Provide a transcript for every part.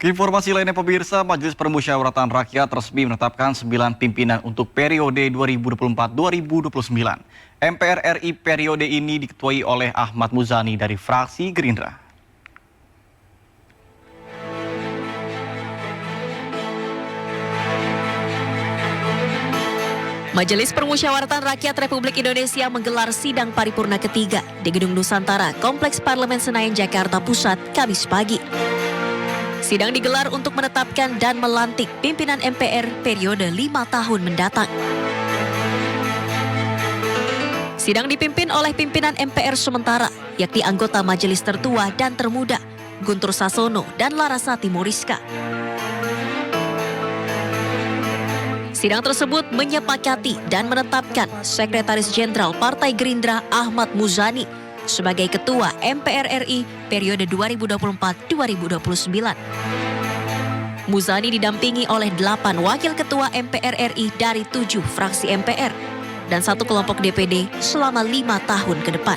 Informasi lainnya pemirsa, Majelis Permusyawaratan Rakyat resmi menetapkan 9 pimpinan untuk periode 2024-2029. MPR RI periode ini diketuai oleh Ahmad Muzani dari fraksi Gerindra. Majelis Permusyawaratan Rakyat Republik Indonesia menggelar sidang paripurna ketiga di Gedung Nusantara, Kompleks Parlemen Senayan, Jakarta Pusat, Kamis pagi. Sidang digelar untuk menetapkan dan melantik pimpinan MPR periode 5 tahun mendatang. Sidang dipimpin oleh pimpinan MPR sementara, yakni anggota Majelis Tertua dan Termuda, Guntur Sasono dan Larasati Moriska. Sidang tersebut menyepakati dan menetapkan Sekretaris Jenderal Partai Gerindra Ahmad Muzani sebagai Ketua MPR RI periode 2024-2029. Muzani didampingi oleh 8 Wakil Ketua MPR RI dari 7 fraksi MPR dan 1 kelompok DPD selama 5 tahun ke depan.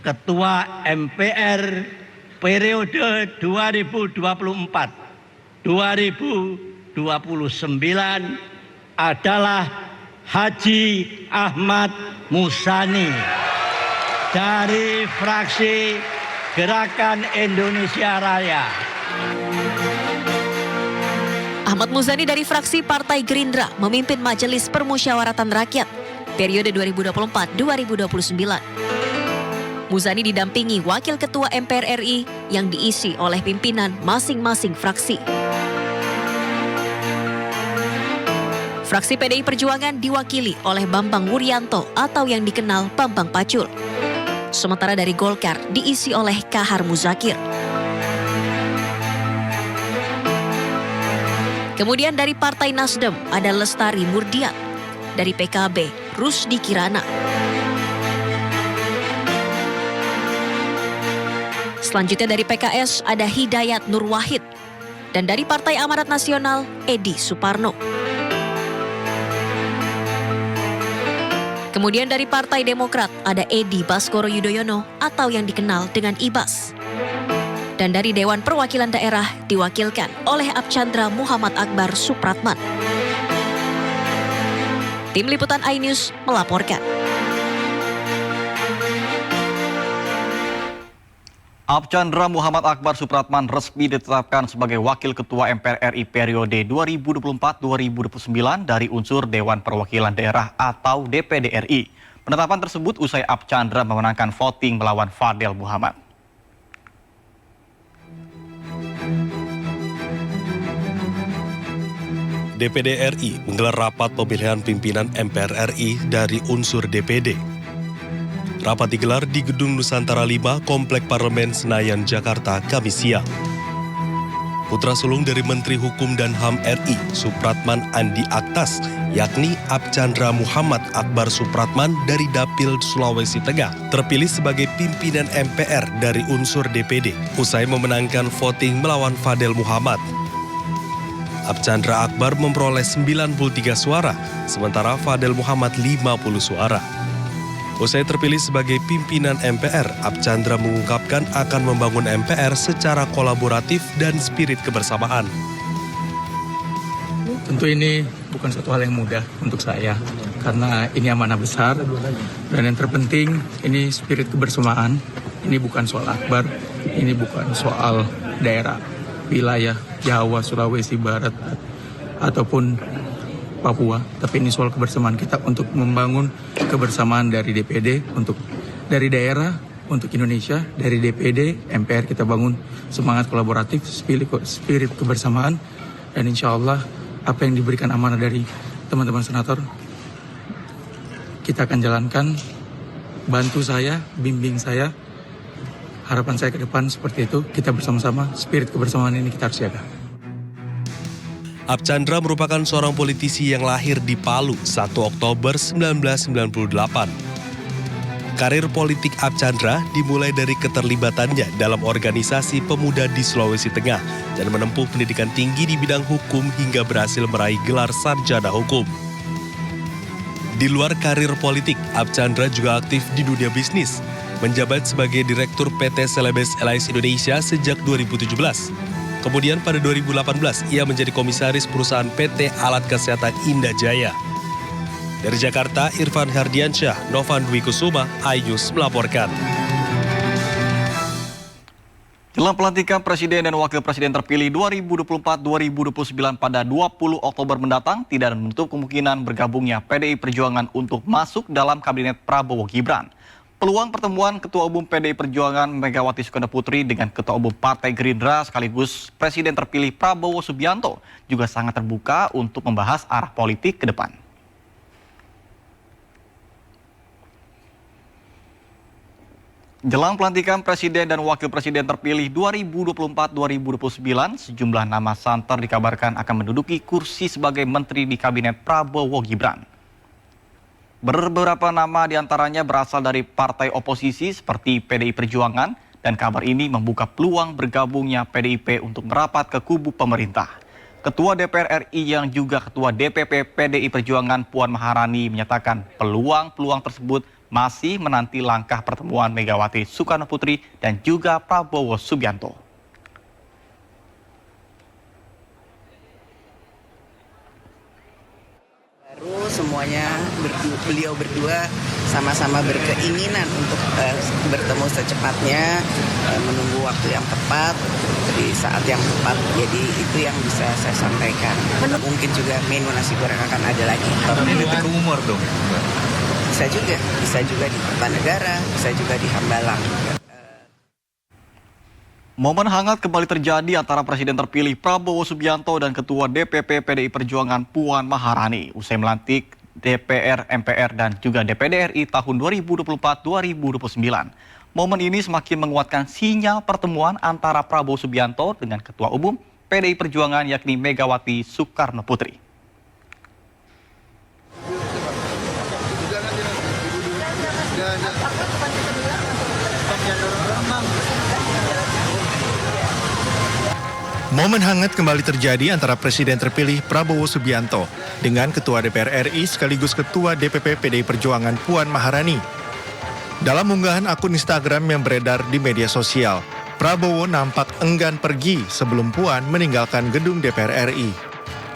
Ketua MPR periode 2024-2029 adalah Haji Ahmad Muzani dari fraksi Gerakan Indonesia Raya. Ahmad Muzani dari fraksi Partai Gerindra memimpin Majelis Permusyawaratan Rakyat periode 2024-2029. Muzani didampingi Wakil Ketua MPR RI yang diisi oleh pimpinan masing-masing fraksi. Fraksi PDI Perjuangan diwakili oleh Bambang Wuryanto atau yang dikenal Bambang Pacul. Sementara dari Golkar diisi oleh Kahar Muzakir. Kemudian dari Partai Nasdem ada Lestari Murdiat. Dari PKB, Rusdi Kirana. Selanjutnya dari PKS ada Hidayat Nur Wahid. Dan dari Partai Amanat Nasional, Edi Suparno. Kemudian dari Partai Demokrat ada Edi Baskoro Yudhoyono atau yang dikenal dengan Ibas. Dan dari Dewan Perwakilan Daerah diwakilkan oleh Archandra Muhammad Akbar Supratman. Tim Liputan iNews melaporkan. Archandra Muhammad Akbar Supratman resmi ditetapkan sebagai Wakil Ketua MPR RI periode 2024-2029 dari unsur Dewan Perwakilan Daerah atau DPD RI. Penetapan tersebut usai Archandra memenangkan voting melawan Fadel Muhammad. DPD RI menggelar rapat pemilihan pimpinan MPR RI dari unsur DPD. Rapat digelar di Gedung Nusantara 5, Komplek Parlemen Senayan, Jakarta, Kamis siang. Putra sulung dari Menteri Hukum dan HAM RI, Supratman Andi Aktas, yakni Archandra Muhammad Akbar Supratman dari Dapil Sulawesi Tengah, terpilih sebagai pimpinan MPR dari unsur DPD, usai memenangkan voting melawan Fadel Muhammad. Archandra Akbar memperoleh 93 suara, sementara Fadel Muhammad 50 suara. Usai terpilih sebagai pimpinan MPR, Archandra mengungkapkan akan membangun MPR secara kolaboratif dan spirit kebersamaan. Tentu ini bukan suatu hal yang mudah untuk saya, karena ini amanah besar, dan yang terpenting ini spirit kebersamaan. Ini bukan soal Akbar, ini bukan soal daerah, wilayah, Jawa, Sulawesi Barat, ataupun Papua, tapi ini soal kebersamaan kita untuk membangun kebersamaan dari DPD, dari daerah, untuk Indonesia, dari DPD, MPR kita bangun semangat kolaboratif, spirit kebersamaan, dan insya Allah apa yang diberikan amanah dari teman-teman senator, kita akan jalankan, bantu saya, bimbing saya, harapan saya ke depan seperti itu, kita bersama-sama, spirit kebersamaan ini kita harus jaga. Archandra merupakan seorang politisi yang lahir di Palu 1 Oktober 1998. Karir politik Archandra dimulai dari keterlibatannya dalam organisasi pemuda di Sulawesi Tengah dan menempuh pendidikan tinggi di bidang hukum hingga berhasil meraih gelar sarjana hukum. Di luar karir politik, Archandra juga aktif di dunia bisnis. menjabat sebagai Direktur PT Celebes Airlines Indonesia sejak 2017. Kemudian pada 2018, ia menjadi komisaris perusahaan PT Alat Kesehatan Indah Jaya. Dari Jakarta, Irfan Herdiansyah, Novan Dwi Kusuma, iNews melaporkan. Jelang pelantikan Presiden dan Wakil Presiden terpilih 2024-2029 pada 20 Oktober mendatang, tidak menutup kemungkinan bergabungnya PDI Perjuangan untuk masuk dalam Kabinet Prabowo Gibran. Peluang pertemuan Ketua Umum PDI Perjuangan Megawati Soekarno Putri dengan Ketua Umum Partai Gerindra sekaligus Presiden terpilih Prabowo Subianto juga sangat terbuka untuk membahas arah politik ke depan. Jelang pelantikan Presiden dan Wakil Presiden terpilih 2024-2029, sejumlah nama santer dikabarkan akan menduduki kursi sebagai menteri di Kabinet Prabowo Gibran. Beberapa nama diantaranya berasal dari partai oposisi seperti PDI Perjuangan, dan kabar ini membuka peluang bergabungnya PDIP untuk merapat ke kubu pemerintah. Ketua DPR RI yang juga Ketua DPP PDI Perjuangan Puan Maharani menyatakan peluang-peluang tersebut masih menanti langkah pertemuan Megawati Soekarno Putri dan juga Prabowo Subianto. Baru semuanya beliau berdua sama-sama berkeinginan untuk bertemu secepatnya, menunggu waktu yang tepat di saat yang tepat. Jadi itu yang bisa saya sampaikan. Mungkin juga menu nasi goreng akan ada lagi. Ini titik umur dong. Bisa juga di Kertanegara, bisa juga di Hambalang. Momen hangat kembali terjadi antara Presiden terpilih Prabowo Subianto dan Ketua DPP PDI Perjuangan Puan Maharani usai melantik DPR, MPR, dan juga DPD RI tahun 2024-2029. Momen ini semakin menguatkan sinyal pertemuan antara Prabowo Subianto dengan Ketua Umum PDI Perjuangan yakni Megawati Soekarno Putri. Momen hangat kembali terjadi antara Presiden terpilih Prabowo Subianto dengan Ketua DPR RI sekaligus Ketua DPP PDI Perjuangan Puan Maharani. Dalam unggahan akun Instagram yang beredar di media sosial, Prabowo nampak enggan pergi sebelum Puan meninggalkan gedung DPR RI.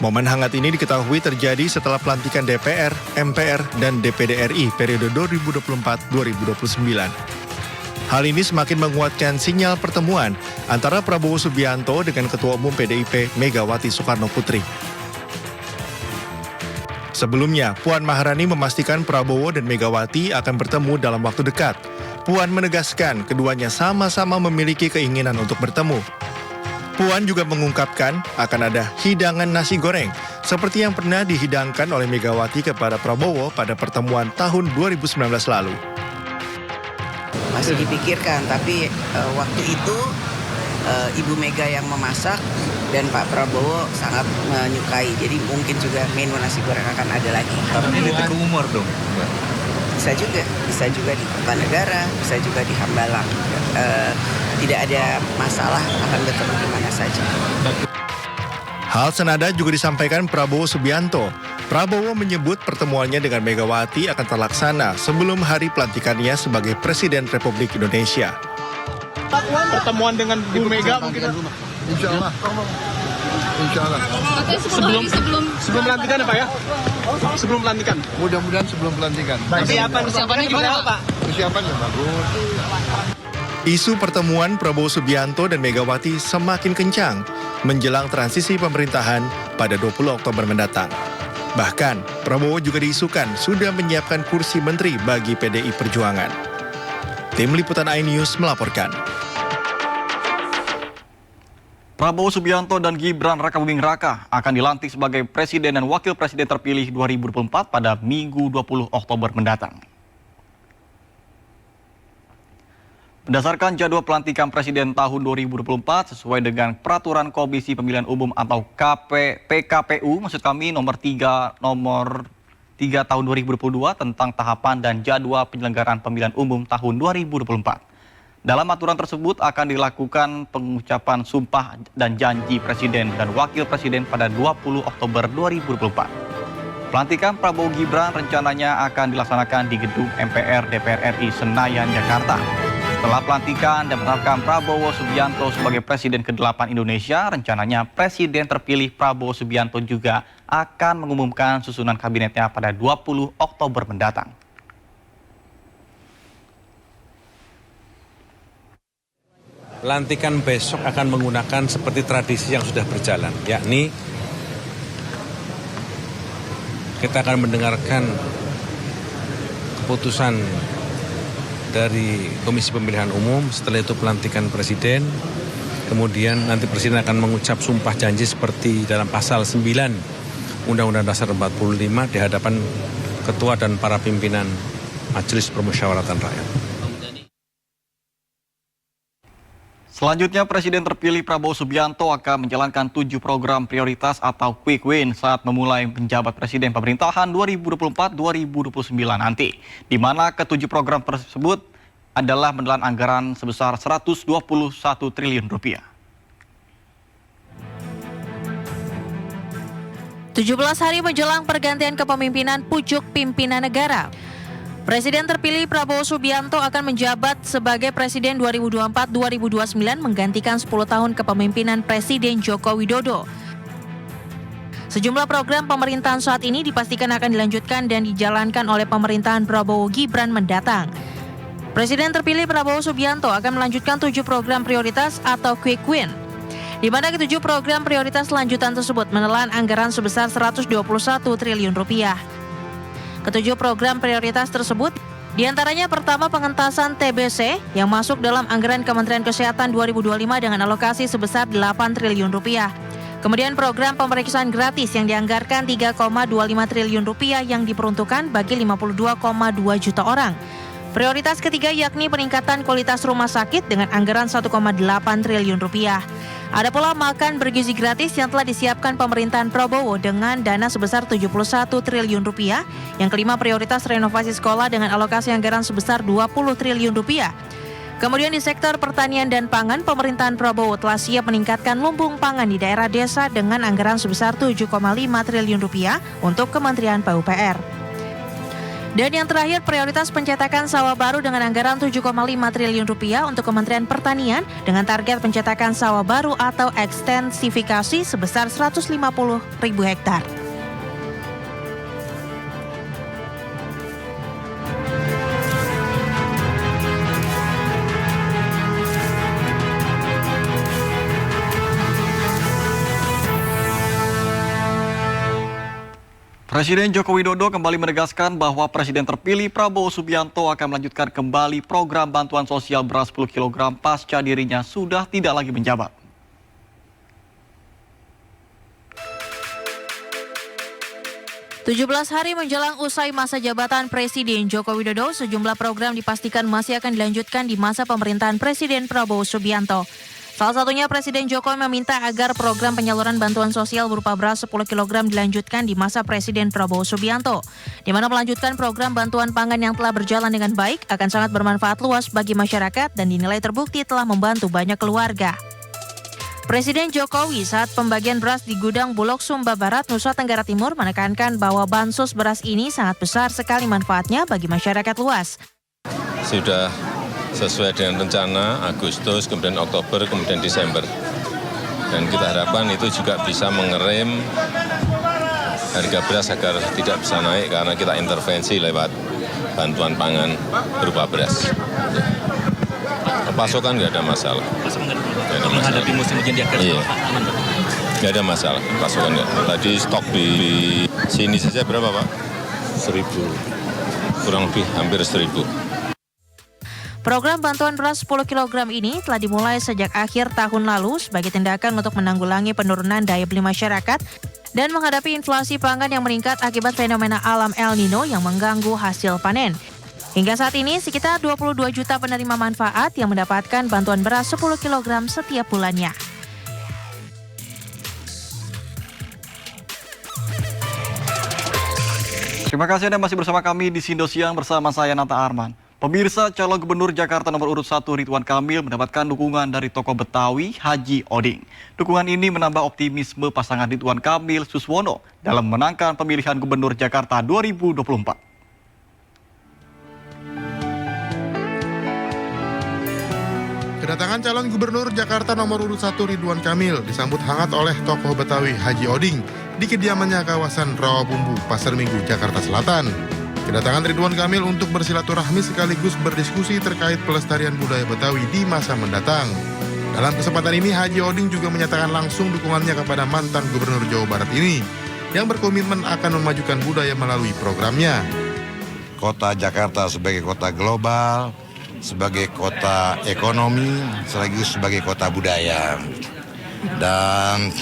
Momen hangat ini diketahui terjadi setelah pelantikan DPR, MPR, dan DPD RI periode 2024-2029. Hal ini semakin menguatkan sinyal pertemuan antara Prabowo Subianto dengan Ketua Umum PDIP Megawati Soekarno Putri. Sebelumnya, Puan Maharani memastikan Prabowo dan Megawati akan bertemu dalam waktu dekat. Puan menegaskan keduanya sama-sama memiliki keinginan untuk bertemu. Puan juga mengungkapkan akan ada hidangan nasi goreng seperti yang pernah dihidangkan oleh Megawati kepada Prabowo pada pertemuan tahun 2019 lalu. Masih dipikirkan, tapi waktu itu Ibu Mega yang memasak dan Pak Prabowo sangat menyukai. Jadi mungkin juga menu nasi goreng akan ada lagi. Ini titik umur dong. Bisa juga di Kertanegara, bisa juga di Hambalang. Tidak ada masalah, akan bertemu di mana saja. Hal senada juga disampaikan Prabowo Subianto. Prabowo menyebut pertemuannya dengan Megawati akan terlaksana sebelum hari pelantikannya sebagai Presiden Republik Indonesia. Pertemuan dengan Bu Mega mungkin. Insya Allah. Sebelum pelantikan ya Pak ya? Sebelum pelantikan. Mudah-mudahan sebelum pelantikan. Persiapannya gimana Pak? Persiapannya bagus. Isu pertemuan Prabowo Subianto dan Megawati semakin kencang menjelang transisi pemerintahan pada 20 Oktober mendatang. Bahkan, Prabowo juga diisukan sudah menyiapkan kursi menteri bagi PDI Perjuangan. Tim Liputan iNews melaporkan. Prabowo Subianto dan Gibran Rakabuming Raka akan dilantik sebagai Presiden dan Wakil Presiden terpilih 2024 pada Minggu 20 Oktober mendatang. Berdasarkan jadwal pelantikan Presiden tahun 2024 sesuai dengan Peraturan Komisi Pemilihan Umum atau PKPU, maksud kami nomor 3 tahun 2022 tentang tahapan dan jadwal penyelenggaraan pemilihan umum tahun 2024. Dalam aturan tersebut akan dilakukan pengucapan sumpah dan janji Presiden dan Wakil Presiden pada 20 Oktober 2024. Pelantikan Prabowo Gibran rencananya akan dilaksanakan di gedung MPR DPR RI Senayan, Jakarta. Setelah pelantikan dan menetapkan Prabowo Subianto sebagai Presiden ke-8 Indonesia, rencananya Presiden terpilih Prabowo Subianto juga akan mengumumkan susunan kabinetnya pada 20 Oktober mendatang. Pelantikan besok akan menggunakan seperti tradisi yang sudah berjalan, yakni kita akan mendengarkan keputusan dari Komisi Pemilihan Umum, setelah itu pelantikan Presiden, kemudian nanti Presiden akan mengucap sumpah janji seperti dalam pasal 9 Undang-Undang Dasar 45 di hadapan Ketua dan para pimpinan Majelis Permusyawaratan Rakyat. Selanjutnya, Presiden terpilih Prabowo Subianto akan menjalankan 7 program prioritas atau quick win saat memulai menjabat Presiden pemerintahan 2024-2029 nanti. Di mana ke-7 program tersebut adalah menelan anggaran sebesar 121 triliun rupiah. 17 hari menjelang pergantian kepemimpinan pucuk pimpinan negara, Presiden terpilih Prabowo Subianto akan menjabat sebagai Presiden 2024-2029 menggantikan 10 tahun kepemimpinan Presiden Joko Widodo. Sejumlah program pemerintahan saat ini dipastikan akan dilanjutkan dan dijalankan oleh pemerintahan Prabowo Gibran mendatang. Presiden terpilih Prabowo Subianto akan melanjutkan 7 program prioritas atau quick win, di mana ke-7 program prioritas lanjutan tersebut menelan anggaran sebesar 121 triliun rupiah. Ketujuh program prioritas tersebut, diantaranya pertama pengentasan TBC yang masuk dalam anggaran Kementerian Kesehatan 2025 dengan alokasi sebesar 8 triliun rupiah. Kemudian program pemeriksaan gratis yang dianggarkan 3,25 triliun rupiah yang diperuntukkan bagi 52,2 juta orang. Prioritas ketiga yakni peningkatan kualitas rumah sakit dengan anggaran 1,8 triliun rupiah. Ada pula makan bergizi gratis yang telah disiapkan pemerintahan Prabowo dengan dana sebesar 71 triliun rupiah. Yang kelima, prioritas renovasi sekolah dengan alokasi anggaran sebesar 20 triliun rupiah. Kemudian di sektor pertanian dan pangan, pemerintahan Prabowo telah siap meningkatkan lumbung pangan di daerah desa dengan anggaran sebesar 7,5 triliun rupiah untuk Kementerian PUPR. Dan yang terakhir, prioritas pencetakan sawah baru dengan anggaran 7,5 triliun rupiah untuk Kementerian Pertanian dengan target pencetakan sawah baru atau ekstensifikasi sebesar 150.000 hektar. Presiden Joko Widodo kembali menegaskan bahwa Presiden terpilih Prabowo Subianto akan melanjutkan kembali program bantuan sosial beras 10 kg pasca dirinya sudah tidak lagi menjabat. Tujuh 17 hari menjelang usai masa jabatan Presiden Joko Widodo, sejumlah program dipastikan masih akan dilanjutkan di masa pemerintahan Presiden Prabowo Subianto. Salah satunya Presiden Jokowi meminta agar program penyaluran bantuan sosial berupa beras 10 kg dilanjutkan di masa Presiden Prabowo Subianto, di mana melanjutkan program bantuan pangan yang telah berjalan dengan baik akan sangat bermanfaat luas bagi masyarakat dan dinilai terbukti telah membantu banyak keluarga. Presiden Jokowi saat pembagian beras di gudang Bulog Sumba Barat, Nusa Tenggara Timur menekankan bahwa bansos beras ini sangat besar sekali manfaatnya bagi masyarakat luas. Sudah sesuai dengan rencana Agustus, kemudian Oktober, kemudian Desember. Dan kita harapkan itu juga bisa mengerem harga beras agar tidak bisa naik karena kita intervensi lewat bantuan pangan berupa beras. Pasokan nggak ada masalah. Menghadapi musim hujan di akhir tahun, aman, Pak? Nggak ada masalah, pasokan nggak. Tadi stok di sini saja berapa, Pak? 1.000. Kurang lebih hampir 1.000. Program bantuan beras 10 kg ini telah dimulai sejak akhir tahun lalu sebagai tindakan untuk menanggulangi penurunan daya beli masyarakat dan menghadapi inflasi pangan yang meningkat akibat fenomena alam El Nino yang mengganggu hasil panen. Hingga saat ini, sekitar 22 juta penerima manfaat yang mendapatkan bantuan beras 10 kg setiap bulannya. Terima kasih Anda masih bersama kami di Sindo Siang bersama saya Nata Arman. Pemirsa, calon gubernur Jakarta nomor urut 1 Ridwan Kamil mendapatkan dukungan dari tokoh Betawi Haji Oding. Dukungan ini menambah optimisme pasangan Ridwan Kamil Suswono dalam memenangkan pemilihan gubernur Jakarta 2024. Kedatangan calon gubernur Jakarta nomor urut 1 Ridwan Kamil disambut hangat oleh tokoh Betawi Haji Oding di kediamannya kawasan Rawabumbu, Pasar Minggu, Jakarta Selatan. Kedatangan Ridwan Kamil untuk bersilaturahmi sekaligus berdiskusi terkait pelestarian budaya Betawi di masa mendatang. Dalam kesempatan ini, Haji Oding juga menyatakan langsung dukungannya kepada mantan gubernur Jawa Barat ini yang berkomitmen akan memajukan budaya melalui programnya. Kota Jakarta sebagai kota global, sebagai kota ekonomi, sekaligus sebagai kota budaya. Dan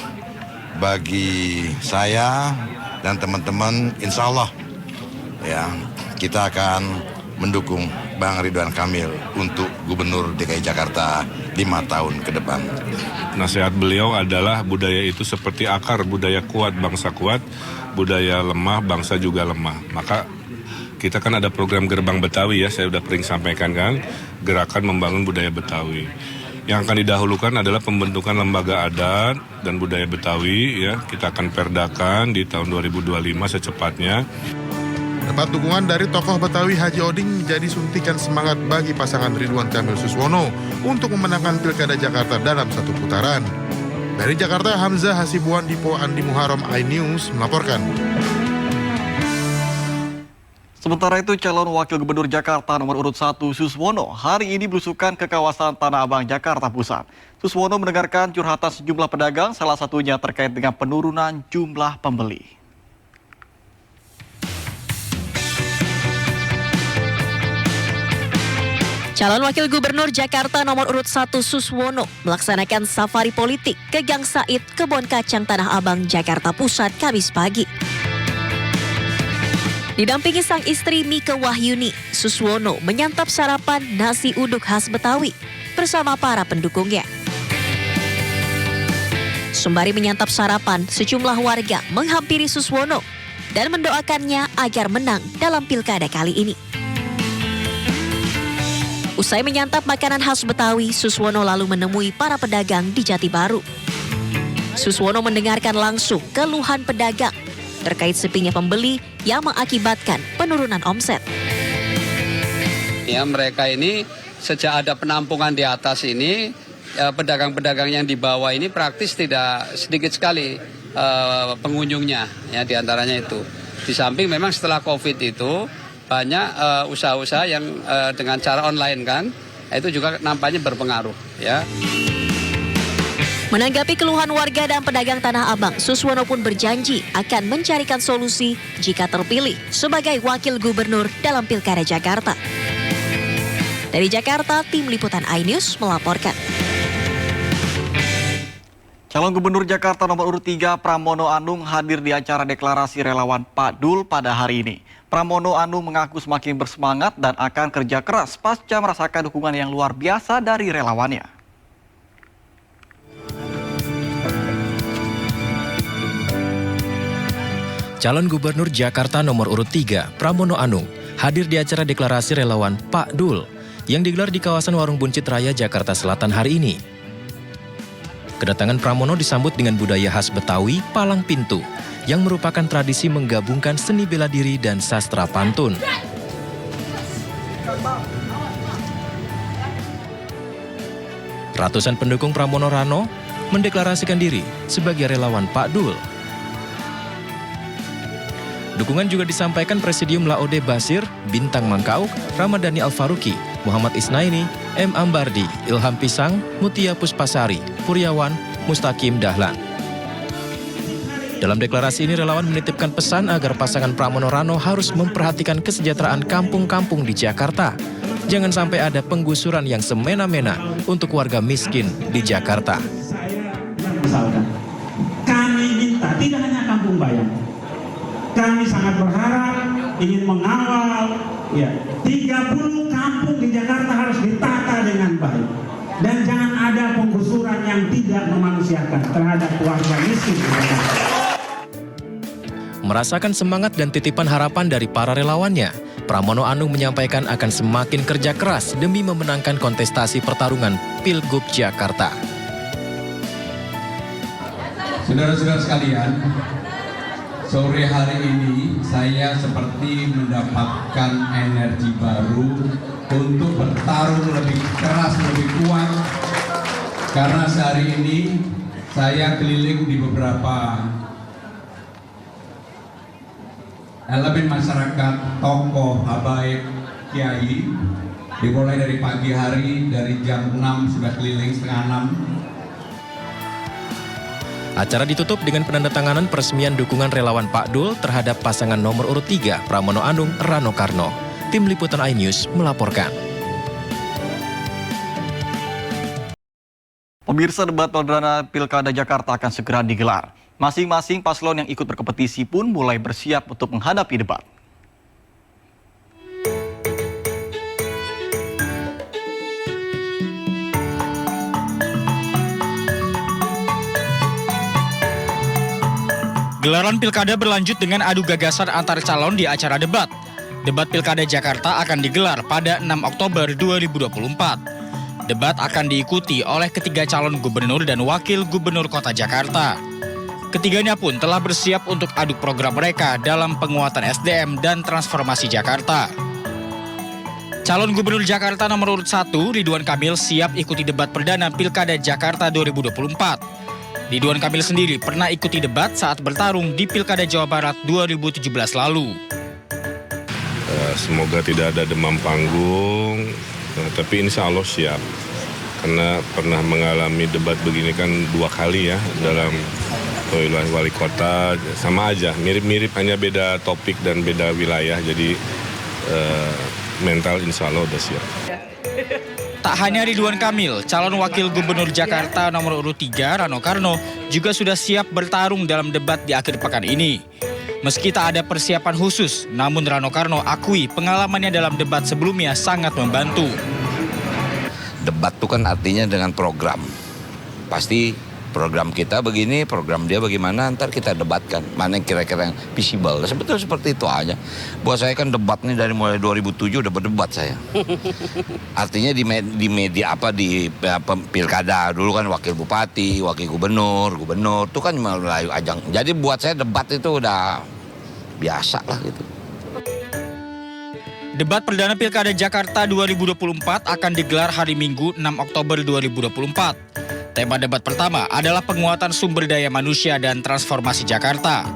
bagi saya dan teman-teman, insya Allah ya, kita akan mendukung Bang Ridwan Kamil untuk Gubernur DKI Jakarta 5 tahun ke depan. Nasihat beliau adalah budaya itu seperti akar, budaya kuat, bangsa kuat, budaya lemah, bangsa juga lemah. Maka kita kan ada program Gerbang Betawi ya, saya udah sering sampaikan kan, gerakan membangun budaya Betawi. Yang akan didahulukan adalah pembentukan lembaga adat dan budaya Betawi ya, kita akan perdakan di tahun 2025 secepatnya. Dapat dukungan dari tokoh Betawi Haji Oding menjadi suntikan semangat bagi pasangan Ridwan Kamil Suswono untuk memenangkan Pilkada Jakarta dalam satu putaran. Dari Jakarta, Hamzah Hasibuan Dipo Andi Muharam iNews melaporkan. Sementara itu, calon wakil gubernur Jakarta nomor urut 1 Suswono hari ini belusukan ke kawasan Tanah Abang, Jakarta Pusat. Suswono mendengarkan curhatan sejumlah pedagang, salah satunya terkait dengan penurunan jumlah pembeli. Calon Wakil Gubernur Jakarta nomor urut 1 Suswono melaksanakan safari politik ke Gang Said, Kebon Kacang Tanah Abang, Jakarta Pusat, Kamis pagi. Didampingi sang istri Mike Wahyuni, Suswono menyantap sarapan nasi uduk khas Betawi bersama para pendukungnya. Sembari menyantap sarapan, sejumlah warga menghampiri Suswono dan mendoakannya agar menang dalam pilkada kali ini. Usai menyantap makanan khas Betawi, Suswono lalu menemui para pedagang di Jati Baru. Suswono mendengarkan langsung keluhan pedagang terkait sepinya pembeli yang mengakibatkan penurunan omset. Ya, mereka ini sejak ada penampungan di atas ini, pedagang-pedagang yang di bawah ini praktis tidak sedikit sekali pengunjungnya, ya diantaranya itu. Di samping memang setelah COVID itu banyak usaha-usaha yang dengan cara online kan, itu juga nampaknya berpengaruh ya. Menanggapi keluhan warga dan pedagang Tanah Abang, Suswono pun berjanji akan mencarikan solusi jika terpilih sebagai wakil gubernur dalam Pilkada Jakarta. Dari Jakarta, tim liputan iNews melaporkan. Calon Gubernur Jakarta nomor urut 3 Pramono Anung hadir di acara deklarasi relawan Pak Dul pada hari ini. Pramono Anung mengaku semakin bersemangat dan akan kerja keras pasca merasakan dukungan yang luar biasa dari relawannya. Calon Gubernur Jakarta nomor urut 3 Pramono Anung hadir di acara deklarasi relawan Pak Dul yang digelar di kawasan Warung Buncit Raya, Jakarta Selatan hari ini. Kedatangan Pramono disambut dengan budaya khas Betawi, palang pintu, yang merupakan tradisi menggabungkan seni bela diri dan sastra pantun. Ratusan pendukung Pramono Rano mendeklarasikan diri sebagai relawan Pak Dul. Dukungan juga disampaikan Presidium Laode Basir, Bintang Mangkau, Ramadhani Al-Faruqi, Muhammad Isnaini, M. Ambardi, Ilham Pisang, Mutia Puspasari, Puryawan, Mustaqim Dahlan. Dalam deklarasi ini relawan menitipkan pesan agar pasangan Pramono Rano harus memperhatikan kesejahteraan kampung-kampung di Jakarta. Jangan sampai ada penggusuran yang semena-mena untuk warga miskin di Jakarta. Misalkan, kami minta tidak hanya kampung bayam. Kami sangat berharap ingin mengawal 30 kampung di Jakarta harus ditata dengan baik. Dan jangan ada penggusuran yang tidak memanusiakan terhadap warga miskin di Jakarta. Merasakan semangat dan titipan harapan dari para relawannya, Pramono Anung menyampaikan akan semakin kerja keras demi memenangkan kontestasi pertarungan Pilgub Jakarta. Saudara-saudara sekalian, sore hari ini saya seperti mendapatkan energi baru untuk bertarung lebih keras, lebih kuat. Karena sehari ini saya keliling di beberapa elemen masyarakat, tokoh, habaib, kiai, dimulai dari pagi hari, dari jam 6 sudah keliling setengah 6. Acara ditutup dengan penandatanganan peresmian dukungan relawan Pak Dul terhadap pasangan nomor urut 3 Pramono Anung Rano Karno. Tim Liputan iNews melaporkan. Pemirsa, debat perdana Pilkada Jakarta akan segera digelar. Masing-masing paslon yang ikut berkompetisi pun mulai bersiap untuk menghadapi debat. Gelaran Pilkada berlanjut dengan adu gagasan antar calon di acara debat. Debat Pilkada Jakarta akan digelar pada 6 Oktober 2024. Debat akan diikuti oleh ketiga calon gubernur dan wakil gubernur kota Jakarta. Ketiganya pun telah bersiap untuk adu program mereka dalam penguatan SDM dan transformasi Jakarta. Calon gubernur Jakarta nomor urut 1, Ridwan Kamil, siap ikuti debat perdana Pilkada Jakarta 2024. Ridwan Kamil sendiri pernah ikuti debat saat bertarung di Pilkada Jawa Barat 2017 lalu. Semoga tidak ada demam panggung, tapi insya Allah siap. Karena pernah mengalami debat begini kan 2 kali ya dalam pemilihan wali kota, sama aja, mirip-mirip, hanya beda topik dan beda wilayah, jadi mental insya Allah udah siap. Tak hanya Ridwan Kamil, calon wakil gubernur Jakarta nomor urut 3 Rano Karno juga sudah siap bertarung dalam debat di akhir pekan ini. Meski tak ada persiapan khusus, namun Rano Karno akui pengalamannya dalam debat sebelumnya sangat membantu. Debat itu kan artinya dengan program. Pasti program kita begini, program dia bagaimana, ntar kita debatkan. Mana yang kira-kira yang visible. Sebetulnya seperti itu aja. Buat saya kan debat ini dari mulai 2007 udah berdebat saya. Artinya di media di pilkada. Dulu kan wakil bupati, wakil gubernur itu kan mulai ajang. Jadi buat saya debat itu udah biasa lah gitu. Debat perdana Pilkada Jakarta 2024 akan digelar hari Minggu 6 Oktober 2024. Tema debat pertama adalah penguatan sumber daya manusia dan transformasi Jakarta.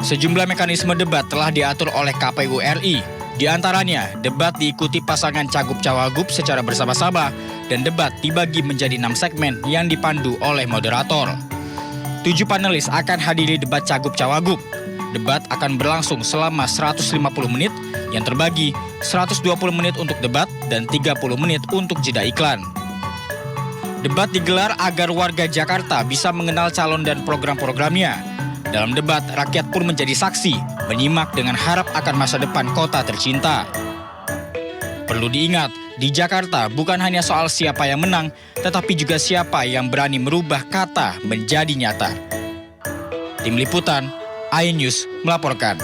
Sejumlah mekanisme debat telah diatur oleh KPU RI. Di antaranya, debat diikuti pasangan Cagup-Cawagup secara bersama-sama dan debat dibagi menjadi 6 segmen yang dipandu oleh moderator. 7 panelis akan hadiri debat Cagup-Cawagup. Debat akan berlangsung selama 150 menit yang terbagi 120 menit untuk debat dan 30 menit untuk jeda iklan. Debat digelar agar warga Jakarta bisa mengenal calon dan program-programnya. Dalam debat, rakyat pun menjadi saksi, menyimak dengan harap akan masa depan kota tercinta. Perlu diingat, di Jakarta bukan hanya soal siapa yang menang, tetapi juga siapa yang berani merubah kata menjadi nyata. Tim Liputan, iNews melaporkan.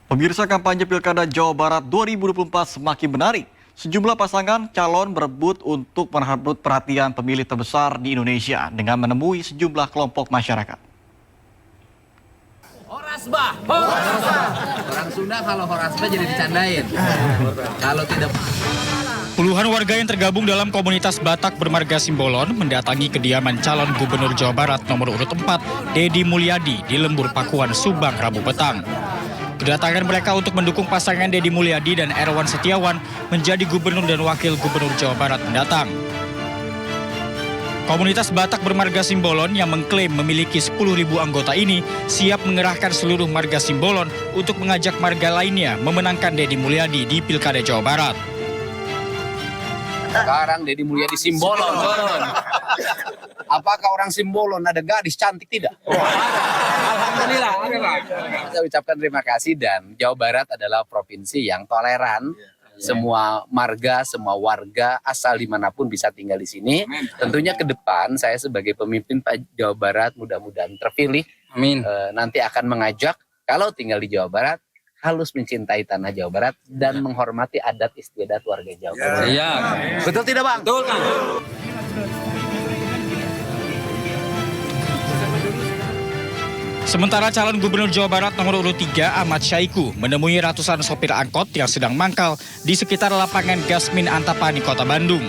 Pemirsa, kampanye Pilkada Jawa Barat 2024 semakin menarik. Sejumlah pasangan calon berebut untuk merebut perhatian pemilih terbesar di Indonesia dengan menemui sejumlah kelompok masyarakat. Horasbah. Orang Sunda kalau horasbah jadi dicandain. Kalau tidak. Puluhan warga yang tergabung dalam komunitas Batak bermarga Simbolon mendatangi kediaman calon gubernur Jawa Barat nomor urut 4, Deddy Mulyadi di Lembur Pakuan, Subang, Rabu petang. Kedatangan mereka untuk mendukung pasangan Deddy Mulyadi dan Erwan Setiawan menjadi gubernur dan wakil gubernur Jawa Barat mendatang. Komunitas Batak bermarga Simbolon yang mengklaim memiliki 10.000 anggota ini siap mengerahkan seluruh marga Simbolon untuk mengajak marga lainnya memenangkan Deddy Mulyadi di Pilkada Jawa Barat. Sekarang Deddy Mulyadi Simbolon. Apakah orang Simbolon ada gadis cantik tidak? Alhamdulillah. Saya ucapkan terima kasih, dan Jawa Barat adalah provinsi yang toleran. Semua marga, semua warga asal dimanapun bisa tinggal di sini. Tentunya ke depan saya sebagai pemimpin Pak Jawa Barat mudah-mudahan terpilih. Amin. Nanti akan mengajak kalau tinggal di Jawa Barat harus mencintai tanah Jawa Barat dan menghormati adat istiadat warga Jawa Barat. Iya. Betul tidak, Bang? Betul, Kang. Sementara calon gubernur Jawa Barat nomor urut 3 Ahmad Syaiqo menemui ratusan sopir angkot yang sedang mangkal di sekitar lapangan Gasmin Antapani, Kota Bandung.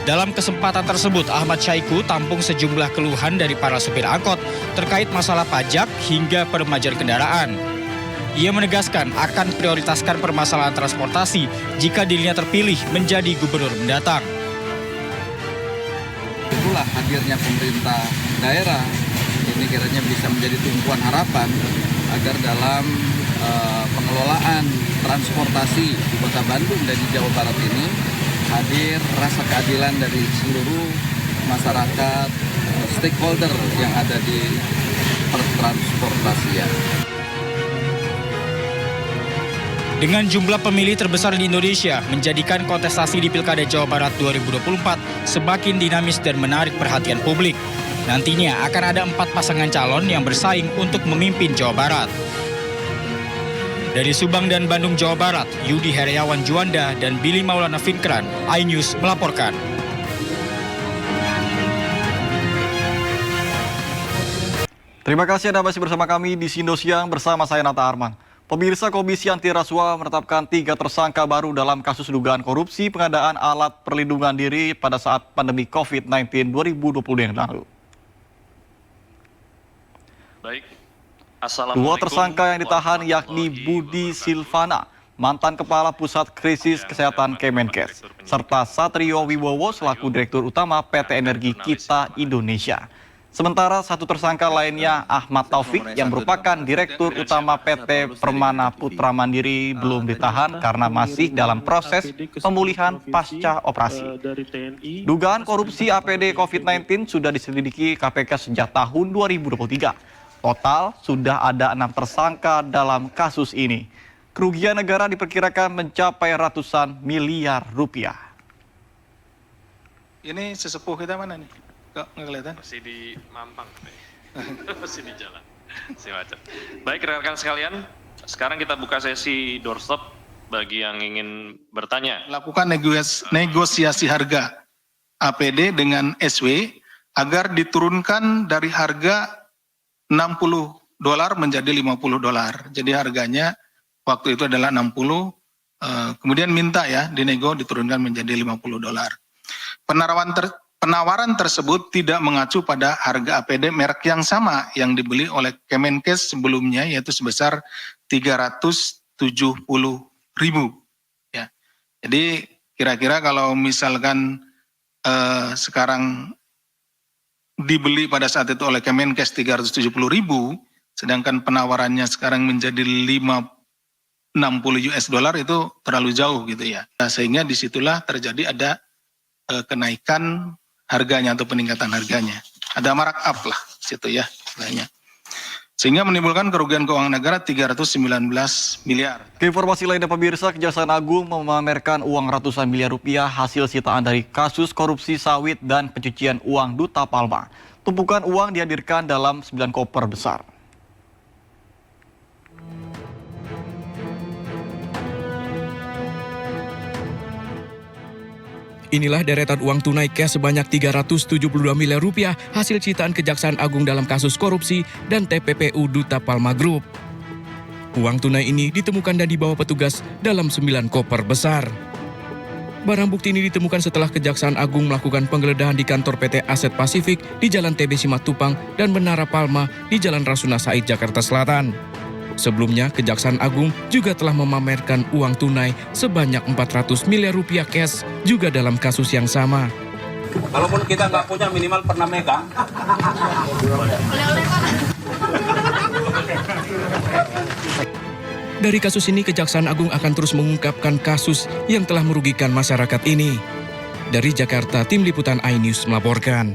Dalam kesempatan tersebut, Ahmad Syaiqo tampung sejumlah keluhan dari para sopir angkot terkait masalah pajak hingga peremajaan kendaraan. Ia menegaskan akan prioritaskan permasalahan transportasi jika dirinya terpilih menjadi gubernur mendatang. Itulah hadirnya pemerintah daerah. Ini kiranya bisa menjadi tumpuan harapan agar dalam pengelolaan transportasi di Kota Bandung dan di Jawa Barat ini hadir rasa keadilan dari seluruh masyarakat, stakeholder yang ada di pertransportasian. Dengan jumlah pemilih terbesar di Indonesia, menjadikan kontestasi di Pilkada Jawa Barat 2024 semakin dinamis dan menarik perhatian publik. Nantinya akan ada 4 pasangan calon yang bersaing untuk memimpin Jawa Barat. Dari Subang dan Bandung, Jawa Barat, Yudi Heriawan Juanda dan Billy Maulana Finkran, iNews melaporkan. Terima kasih Anda masih bersama kami di Sindo Siang bersama saya Nata Arman. Pemirsa, Komisi Anti Rasuah menetapkan 3 tersangka baru dalam kasus dugaan korupsi pengadaan alat perlindungan diri pada saat pandemi COVID-19 2020 yang lalu. Baik. 2 tersangka yang ditahan yakni Budi Silvana, mantan Kepala Pusat Krisis Kesehatan Kemenkes, serta Satrio Wibowo selaku Direktur Utama PT Energi Kita Indonesia. Sementara 1 tersangka lainnya Ahmad Taufik yang merupakan Direktur Utama PT Permana Putra Mandiri belum ditahan karena masih dalam proses pemulihan pasca operasi. Dugaan korupsi APD COVID-19 sudah diselidiki KPK sejak tahun 2023. Total sudah ada 6 tersangka dalam kasus ini. Kerugian negara diperkirakan mencapai ratusan miliar rupiah. Ini sesepuh kita mana nih? Kok nggak kelihatan? Masih di Mampang. Masih di jalan. Semacam. Baik rekan-rekan sekalian, sekarang kita buka sesi doorstop bagi yang ingin bertanya. Lakukan negosiasi harga APD dengan SW agar diturunkan dari harga $60 menjadi $50. Jadi harganya waktu itu adalah 60, kemudian minta ya dinego diturunkan menjadi $50. Penawaran tersebut tidak mengacu pada harga APD merek yang sama yang dibeli oleh Kemenkes sebelumnya, yaitu sebesar 370.000. Ya. Jadi kira-kira kalau misalkan sekarang dibeli pada saat itu oleh Kemenkes 370.000, sedangkan penawarannya sekarang menjadi $60 itu terlalu jauh gitu ya. Nah, sehingga disitulah terjadi ada kenaikan harganya atau peningkatan harganya. Ada markup lah situ ya istilahnya. Sehingga menimbulkan kerugian keuangan negara 319 miliar. Informasi lainnya pemirsa, Kejaksaan Agung memamerkan uang ratusan miliar rupiah hasil sitaan dari kasus korupsi sawit dan pencucian uang Duta Palma. Tumpukan uang dihadirkan dalam 9 koper besar. Inilah deretan uang tunai cash sebanyak 372 miliar rupiah hasil sitaan Kejaksaan Agung dalam kasus korupsi dan TPPU Duta Palma Group. Uang tunai ini ditemukan dan dibawa petugas dalam 9 koper besar. Barang bukti ini ditemukan setelah Kejaksaan Agung melakukan penggeledahan di kantor PT Aset Pasifik di Jalan TB Simatupang dan Menara Palma di Jalan Rasuna Said, Jakarta Selatan. Sebelumnya, Kejaksaan Agung juga telah memamerkan uang tunai sebanyak 400 miliar rupiah cash juga dalam kasus yang sama. Walaupun kita nggak punya, minimal pernah megang. Dari kasus ini, Kejaksaan Agung akan terus mengungkapkan kasus yang telah merugikan masyarakat ini. Dari Jakarta, Tim Liputan iNews melaporkan.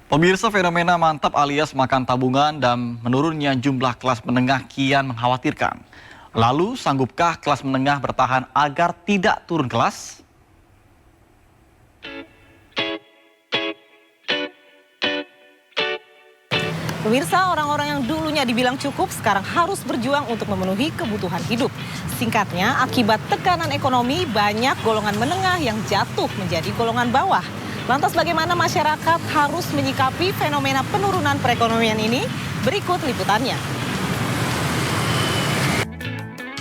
Pemirsa, fenomena mantap alias makan tabungan dan menurunnya jumlah kelas menengah kian mengkhawatirkan. Lalu, sanggupkah kelas menengah bertahan agar tidak turun kelas? Pemirsa, orang-orang yang dulunya dibilang cukup sekarang harus berjuang untuk memenuhi kebutuhan hidup. Singkatnya, akibat tekanan ekonomi, banyak golongan menengah yang jatuh menjadi golongan bawah. Lantas bagaimana masyarakat harus menyikapi fenomena penurunan perekonomian ini? Berikut liputannya.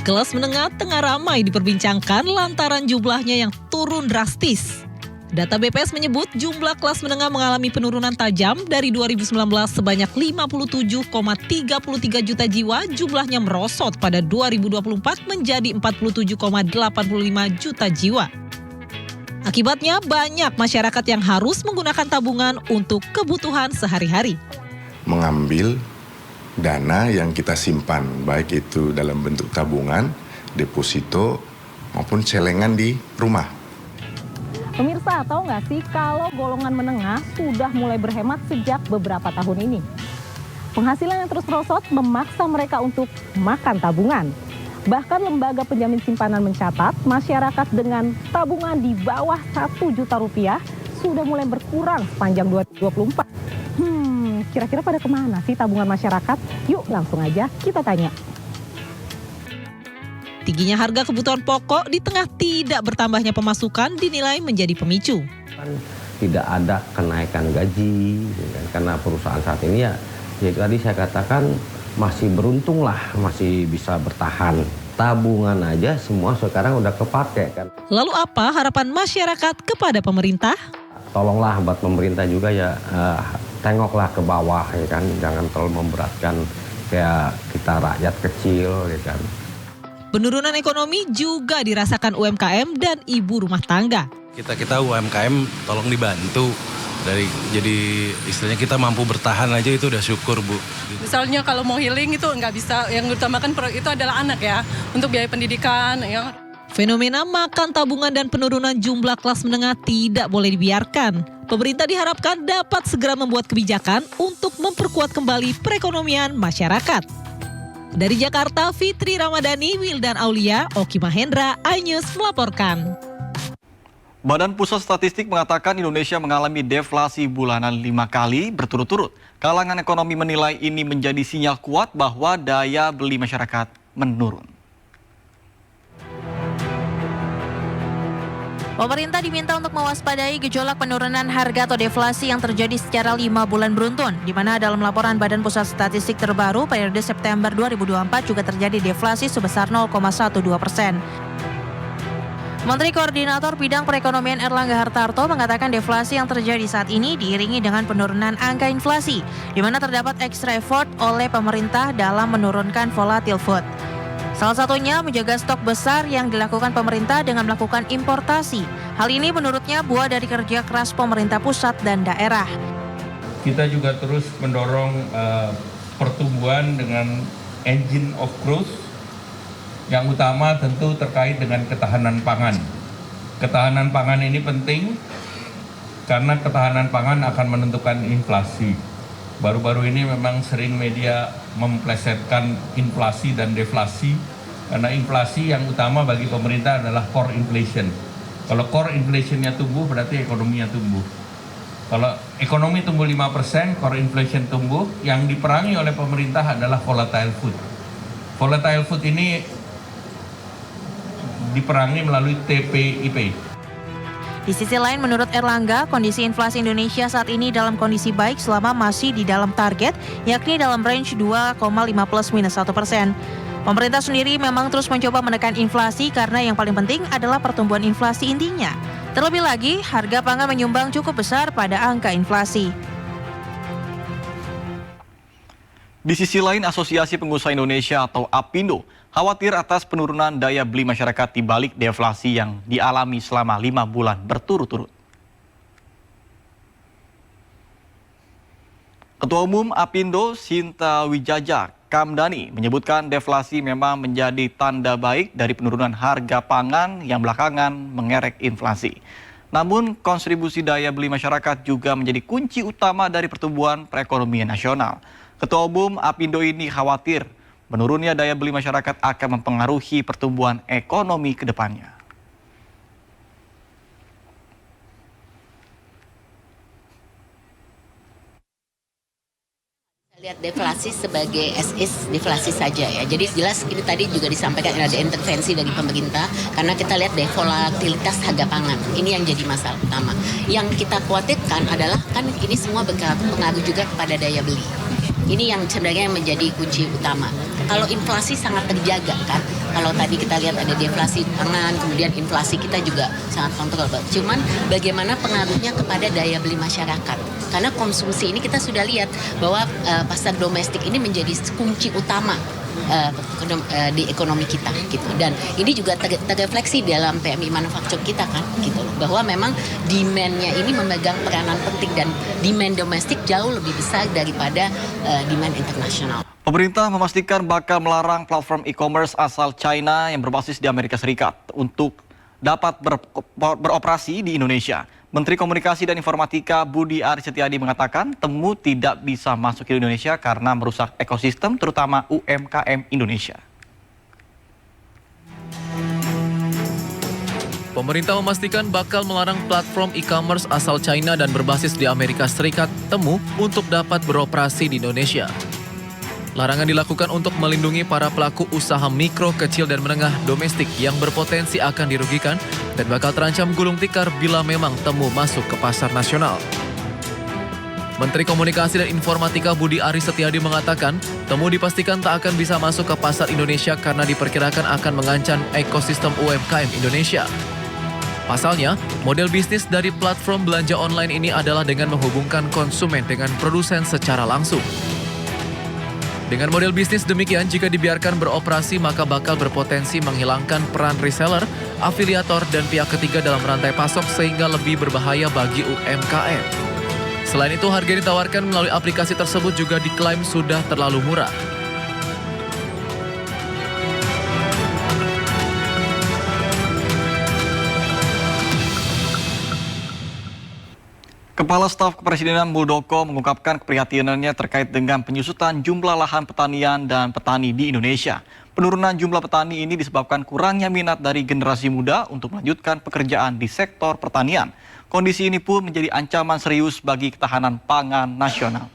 Kelas menengah tengah ramai diperbincangkan lantaran jumlahnya yang turun drastis. Data BPS menyebut jumlah kelas menengah mengalami penurunan tajam dari 2019 sebanyak 57,33 juta jiwa, jumlahnya merosot pada 2024 menjadi 47,85 juta jiwa. Akibatnya banyak masyarakat yang harus menggunakan tabungan untuk kebutuhan sehari-hari. Mengambil dana yang kita simpan, baik itu dalam bentuk tabungan, deposito, maupun celengan di rumah. Pemirsa, tahu nggak sih kalau golongan menengah sudah mulai berhemat sejak beberapa tahun ini? Penghasilan yang terus merosot memaksa mereka untuk makan tabungan. Bahkan lembaga penjamin simpanan mencatat masyarakat dengan tabungan di bawah 1 juta rupiah sudah mulai berkurang sepanjang 2024. Kira-kira pada kemana sih tabungan masyarakat? Yuk langsung aja kita tanya. Tingginya harga kebutuhan pokok di tengah tidak bertambahnya pemasukan dinilai menjadi pemicu. Tidak ada kenaikan gaji, karena perusahaan saat ini ya tadi saya katakan masih beruntung lah, masih bisa bertahan. Tabungan aja semua sekarang udah kepake kan. Lalu apa harapan masyarakat kepada pemerintah? Tolonglah buat pemerintah juga ya, tengoklah ke bawah ya kan, jangan terlalu memberatkan kayak kita rakyat kecil ya kan. Penurunan ekonomi juga dirasakan UMKM dan ibu rumah tangga. Kita UMKM tolong dibantu. Jadi istilahnya kita mampu bertahan aja itu udah syukur, Bu. Misalnya kalau mau healing itu nggak bisa, yang diutamakan itu adalah anak ya, untuk biaya pendidikan. Ya. Fenomena makan tabungan dan penurunan jumlah kelas menengah tidak boleh dibiarkan. Pemerintah diharapkan dapat segera membuat kebijakan untuk memperkuat kembali perekonomian masyarakat. Dari Jakarta, Fitri Ramadhani, Wildan Aulia, Oki Mahendra, iNews melaporkan. Badan Pusat Statistik mengatakan Indonesia mengalami deflasi bulanan 5 kali berturut-turut. Kalangan ekonomi menilai ini menjadi sinyal kuat bahwa daya beli masyarakat menurun. Pemerintah diminta untuk mewaspadai gejolak penurunan harga atau deflasi yang terjadi secara 5 bulan beruntun, di mana dalam laporan Badan Pusat Statistik terbaru periode September 2024 juga terjadi deflasi sebesar 0,12%. Menteri Koordinator Bidang Perekonomian Erlangga Hartarto mengatakan deflasi yang terjadi saat ini diiringi dengan penurunan angka inflasi, di mana terdapat extra effort oleh pemerintah dalam menurunkan volatile food. Salah satunya menjaga stok besar yang dilakukan pemerintah dengan melakukan importasi. Hal ini menurutnya buah dari kerja keras pemerintah pusat dan daerah. Kita juga terus mendorong pertumbuhan dengan engine of growth. Yang utama tentu terkait dengan ketahanan pangan. Ketahanan pangan ini penting karena ketahanan pangan akan menentukan inflasi. Baru-baru ini memang sering media memplesetkan inflasi dan deflasi, karena inflasi yang utama bagi pemerintah adalah core inflation. Kalau core inflationnya tumbuh berarti ekonominya tumbuh. Kalau ekonomi tumbuh 5%, core inflation tumbuh, yang diperangi oleh pemerintah adalah volatile food. Volatile food ini diperangi melalui TPIP. Di sisi lain, menurut Erlangga, kondisi inflasi Indonesia saat ini dalam kondisi baik selama masih di dalam target, yakni dalam range 2,5 ± 1%. Pemerintah sendiri memang terus mencoba menekan inflasi karena yang paling penting adalah pertumbuhan inflasi intinya. Terlebih lagi, harga pangan menyumbang cukup besar pada angka inflasi. Di sisi lain, Asosiasi Pengusaha Indonesia atau APindo khawatir atas penurunan daya beli masyarakat di balik deflasi yang dialami selama 5 bulan berturut-turut. Ketua Umum APindo Sinta Wijaja Kamdani menyebutkan deflasi memang menjadi tanda baik dari penurunan harga pangan yang belakangan mengerek inflasi. Namun kontribusi daya beli masyarakat juga menjadi kunci utama dari pertumbuhan perekonomian nasional. Ketua Umum APindo ini khawatir menurunnya daya beli masyarakat akan mempengaruhi pertumbuhan ekonomi ke depannya. Lihat deflasi sebagai deflasi saja ya. Jadi jelas ini tadi juga disampaikan ada intervensi dari pemerintah karena kita lihat volatilitas harga pangan. Ini yang jadi masalah utama. Yang kita khawatirkan adalah kan ini semua berpengaruh juga kepada daya beli. Ini yang sebenarnya menjadi kunci utama. Kalau inflasi sangat terjaga kan. Kalau tadi kita lihat ada deflasi pangan, kemudian inflasi kita juga sangat kontrol. Cuman bagaimana pengaruhnya kepada daya beli masyarakat. Karena konsumsi ini kita sudah lihat bahwa pasar domestik ini menjadi kunci utama di ekonomi kita gitu. Dan ini juga terrefleksi dalam PMI manufaktur kita kan gitu loh. Bahwa memang demand-nya ini memegang peranan penting dan demand domestik jauh lebih besar daripada demand internasional. Pemerintah memastikan bakal melarang platform e-commerce asal China yang berbasis di Amerika Serikat untuk dapat beroperasi di Indonesia. Menteri Komunikasi dan Informatika Budi Aris Setiadi mengatakan Temu tidak bisa masuk ke Indonesia karena merusak ekosistem terutama UMKM Indonesia. Pemerintah memastikan bakal melarang platform e-commerce asal China dan berbasis di Amerika Serikat, Temu, untuk dapat beroperasi di Indonesia. Larangan dilakukan untuk melindungi para pelaku usaha mikro, kecil, dan menengah domestik yang berpotensi akan dirugikan dan bakal terancam gulung tikar bila memang Temu masuk ke pasar nasional. Menteri Komunikasi dan Informatika Budi Aris Setiadi mengatakan, Temu dipastikan tak akan bisa masuk ke pasar Indonesia karena diperkirakan akan mengancam ekosistem UMKM Indonesia. Pasalnya, model bisnis dari platform belanja online ini adalah dengan menghubungkan konsumen dengan produsen secara langsung. Dengan model bisnis demikian, jika dibiarkan beroperasi maka bakal berpotensi menghilangkan peran reseller, afiliator, dan pihak ketiga dalam rantai pasok sehingga lebih berbahaya bagi UMKM. Selain itu, harga yang ditawarkan melalui aplikasi tersebut juga diklaim sudah terlalu murah. Kepala Staf Kepresidenan Muldoko mengungkapkan keprihatinannya terkait dengan penyusutan jumlah lahan pertanian dan petani di Indonesia. Penurunan jumlah petani ini disebabkan kurangnya minat dari generasi muda untuk melanjutkan pekerjaan di sektor pertanian. Kondisi ini pun menjadi ancaman serius bagi ketahanan pangan nasional.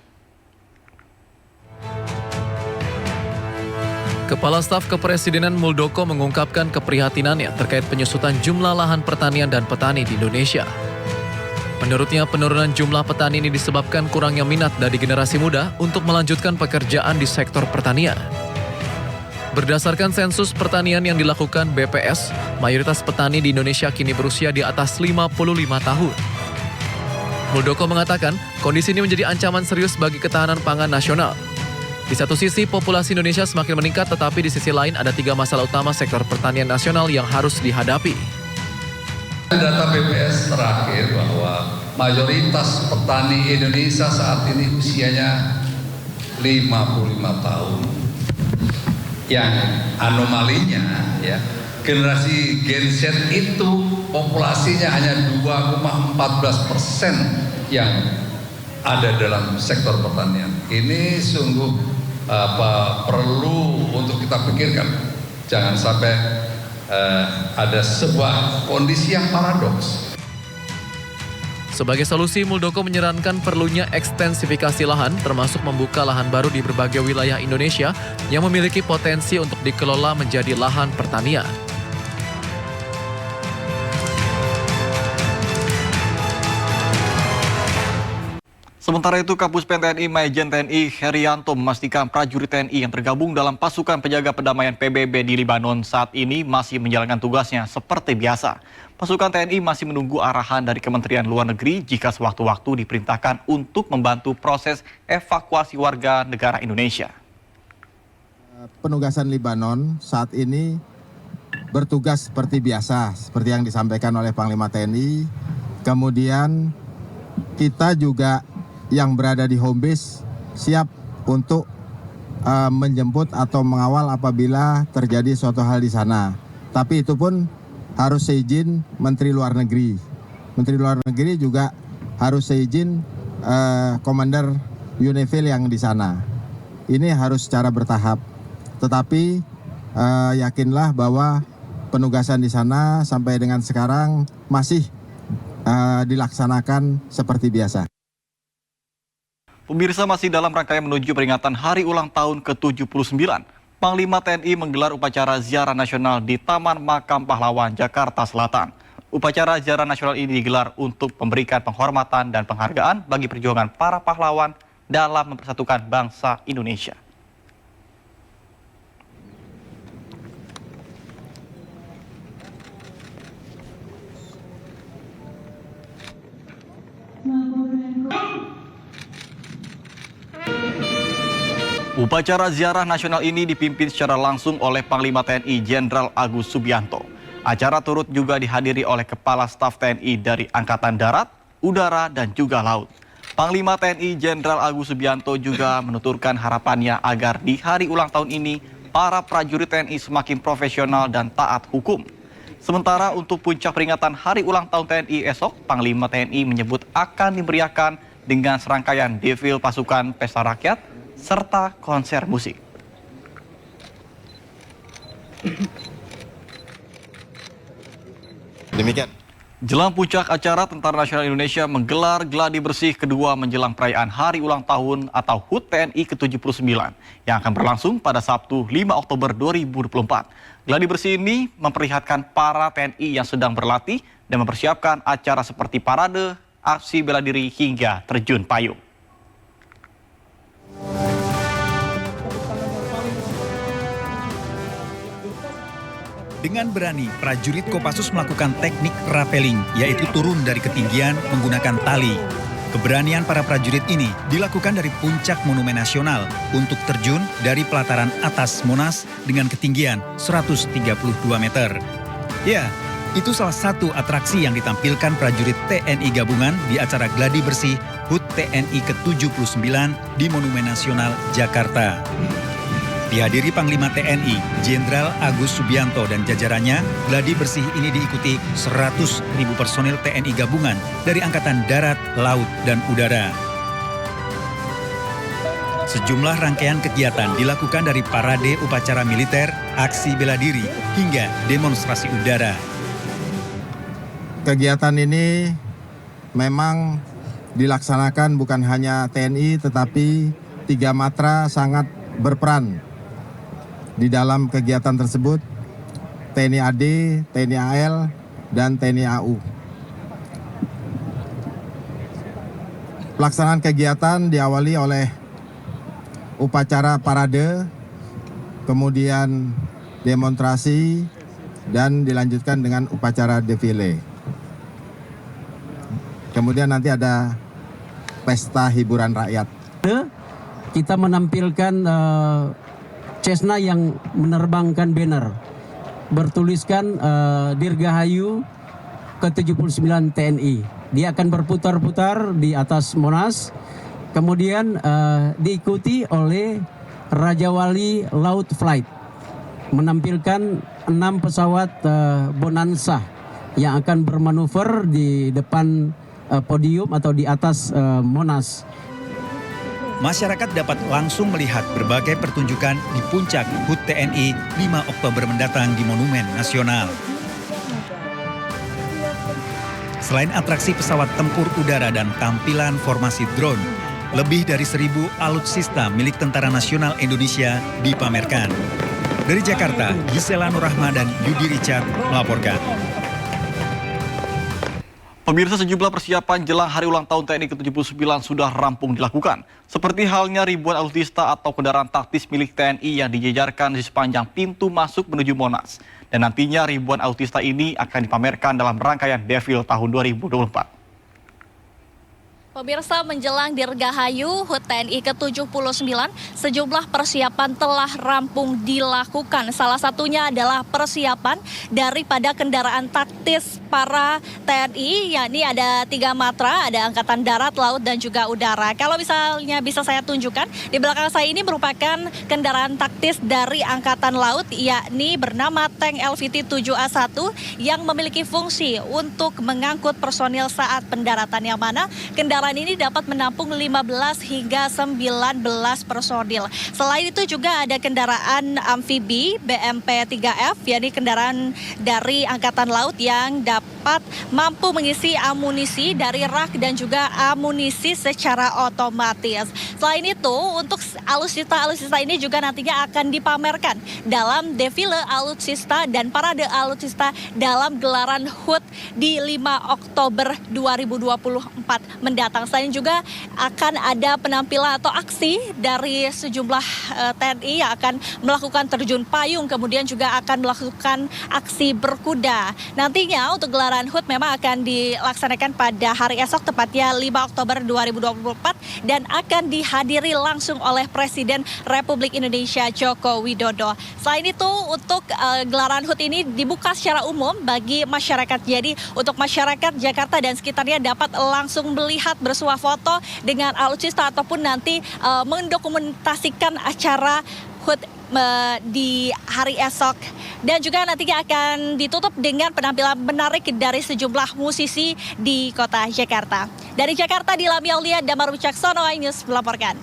Kepala Staf Kepresidenan Muldoko mengungkapkan keprihatinannya terkait penyusutan jumlah lahan pertanian dan petani di Indonesia. Menurutnya, penurunan jumlah petani ini disebabkan kurangnya minat dari generasi muda untuk melanjutkan pekerjaan di sektor pertanian. Berdasarkan sensus pertanian yang dilakukan BPS, mayoritas petani di Indonesia kini berusia di atas 55 tahun. Muldoko mengatakan, kondisi ini menjadi ancaman serius bagi ketahanan pangan nasional. Di satu sisi, populasi Indonesia semakin meningkat, tetapi di sisi lain ada 3 masalah utama sektor pertanian nasional yang harus dihadapi. Data BPS terakhir bahwa mayoritas petani Indonesia saat ini usianya 55 tahun. Yang anomalinya ya, generasi Gen Z itu populasinya hanya 2,14% yang ada dalam sektor pertanian. Ini sungguh perlu untuk kita pikirkan. Jangan sampai ada sebuah kondisi yang paradoks. Sebagai solusi, Muldoko menyarankan perlunya ekstensifikasi lahan, termasuk membuka lahan baru di berbagai wilayah Indonesia yang memiliki potensi untuk dikelola menjadi lahan pertanian. Sementara itu, Kapus Pen TNI Majen TNI Herianto memastikan prajurit TNI yang tergabung dalam pasukan penjaga perdamaian PBB di Libanon saat ini masih menjalankan tugasnya seperti biasa. Pasukan TNI masih menunggu arahan dari Kementerian Luar Negeri jika sewaktu-waktu diperintahkan untuk membantu proses evakuasi warga negara Indonesia. Penugasan Libanon saat ini bertugas seperti biasa, seperti yang disampaikan oleh Panglima TNI. Kemudian kita juga yang berada di home base siap untuk menjemput atau mengawal apabila terjadi suatu hal di sana. Tapi itu pun harus seizin Menteri Luar Negeri. Menteri Luar Negeri juga harus seizin Komander UNIFIL yang di sana. Ini harus secara bertahap. Tetapi yakinlah bahwa penugasan di sana sampai dengan sekarang masih dilaksanakan seperti biasa. Pemirsa, masih dalam rangkaian menuju peringatan Hari Ulang Tahun ke-79, Panglima TNI menggelar upacara ziarah nasional di Taman Makam Pahlawan, Jakarta Selatan. Upacara ziarah nasional ini digelar untuk memberikan penghormatan dan penghargaan bagi perjuangan para pahlawan dalam mempersatukan bangsa Indonesia. Upacara ziarah nasional ini dipimpin secara langsung oleh Panglima TNI Jenderal Agus Subianto. Acara turut juga dihadiri oleh Kepala Staf TNI dari Angkatan Darat, Udara, dan juga Laut. Panglima TNI Jenderal Agus Subianto juga menuturkan harapannya agar di hari ulang tahun ini para prajurit TNI semakin profesional dan taat hukum. Sementara untuk puncak peringatan Hari Ulang Tahun TNI esok, Panglima TNI menyebut akan dimeriahkan dengan serangkaian defil pasukan pesta rakyat serta konser musik. Demikian. Jelang puncak acara, Tentara Nasional Indonesia menggelar gladi bersih kedua menjelang perayaan Hari Ulang Tahun atau HUT TNI ke-79 yang akan berlangsung pada Sabtu 5 Oktober 2024. Gladi bersih ini memperlihatkan para TNI yang sedang berlatih dan mempersiapkan acara seperti parade, aksi bela diri hingga terjun payung. Dengan berani, prajurit Kopassus melakukan teknik rappelling, yaitu turun dari ketinggian menggunakan tali. Keberanian para prajurit ini dilakukan dari puncak Monumen Nasional untuk terjun dari pelataran atas Monas dengan ketinggian 132 meter. Ya, itu salah satu atraksi yang ditampilkan prajurit TNI Gabungan di acara gladi bersih HUT TNI ke-79 di Monumen Nasional, Jakarta. Dihadiri Panglima TNI, Jenderal Agus Subianto dan jajarannya, gladi bersih ini diikuti 100.000 personil TNI Gabungan dari Angkatan Darat, Laut, dan Udara. Sejumlah rangkaian kegiatan dilakukan dari parade upacara militer, aksi bela diri, hingga demonstrasi udara. Kegiatan ini memang dilaksanakan bukan hanya TNI, tetapi 3 matra sangat berperan di dalam kegiatan tersebut, TNI AD, TNI AL, dan TNI AU. Pelaksanaan kegiatan diawali oleh upacara parade, kemudian demonstrasi, dan dilanjutkan dengan upacara defile. Kemudian nanti ada pesta hiburan rakyat. Kita menampilkan Cessna yang menerbangkan banner bertuliskan Dirgahayu ke-79 TNI. Dia akan berputar-putar di atas Monas, kemudian diikuti oleh Raja Wali Laut Flight menampilkan 6 pesawat Bonanza yang akan bermanuver di depan podium atau di atas Monas. Masyarakat dapat langsung melihat berbagai pertunjukan di puncak HUT TNI 5 Oktober mendatang di Monumen Nasional. Selain atraksi pesawat tempur udara dan tampilan formasi drone, lebih dari 1.000 alutsista milik Tentara Nasional Indonesia dipamerkan. Dari Jakarta, Gisela Nurrahma dan Yudi Richard melaporkan. Pemirsa, sejumlah persiapan jelang Hari Ulang Tahun TNI ke-79 sudah rampung dilakukan. Seperti halnya ribuan alutsista atau kendaraan taktis milik TNI yang dijejarkan di sepanjang pintu masuk menuju Monas. Dan nantinya ribuan alutsista ini akan dipamerkan dalam rangkaian Devil tahun 2024. Pemirsa, menjelang Dirgahayu HUT TNI ke-79, sejumlah persiapan telah rampung dilakukan. Salah satunya adalah persiapan daripada kendaraan taktis para TNI, yakni ada 3 matra, ada Angkatan Darat, Laut, dan juga Udara. Kalau misalnya bisa saya tunjukkan, di belakang saya ini merupakan kendaraan taktis dari Angkatan Laut, yakni bernama tank LVT 7A1 yang memiliki fungsi untuk mengangkut personil saat pendaratan, yang mana kendaraan ini dapat menampung 15 hingga 19 personil. Selain itu juga ada kendaraan amfibi BMP-3F, yakni kendaraan dari Angkatan Laut yang dapat mampu mengisi amunisi dari rak dan juga amunisi secara otomatis. Selain itu, untuk alutsista ini juga nantinya akan dipamerkan dalam defile alutsista dan parade alutsista dalam gelaran HUT di 5 Oktober 2024 mendatang. Selain juga akan ada penampilan atau aksi dari sejumlah TNI yang akan melakukan terjun payung, kemudian juga akan melakukan aksi berkuda. Nantinya untuk gelaran HUT memang akan dilaksanakan pada hari esok, tepatnya 5 Oktober 2024, dan akan dihadiri langsung oleh Presiden Republik Indonesia Joko Widodo. Selain itu, untuk gelaran HUT ini dibuka secara umum bagi masyarakat. Jadi untuk masyarakat Jakarta dan sekitarnya dapat langsung melihat, bersuah foto dengan alutsista ataupun nanti mendokumentasikan acara HUT di hari esok. Dan juga nantinya akan ditutup dengan penampilan menarik dari sejumlah musisi di kota Jakarta. Dari Jakarta, Dilami Aulia, Damar Wicaksono, iNews melaporkan.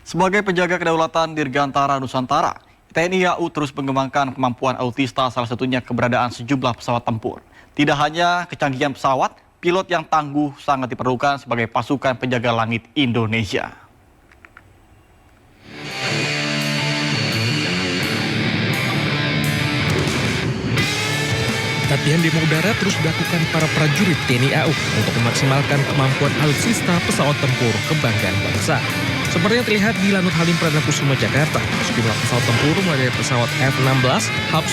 Sebagai penjaga kedaulatan Dirgantara Nusantara, TNI AU terus mengembangkan kemampuan alutsista, salah satunya keberadaan sejumlah pesawat tempur. Tidak hanya kecanggihan pesawat, pilot yang tangguh sangat diperlukan sebagai pasukan penjaga langit Indonesia. Latihan demo udara terus dilakukan para prajurit TNI AU untuk memaksimalkan kemampuan alutsista pesawat tempur kebanggaan bangsa. Seperti yang terlihat di Lanut Halim Perdana Kusuma, Jakarta, sejumlah pesawat tempur mulai dari pesawat F-16, HAP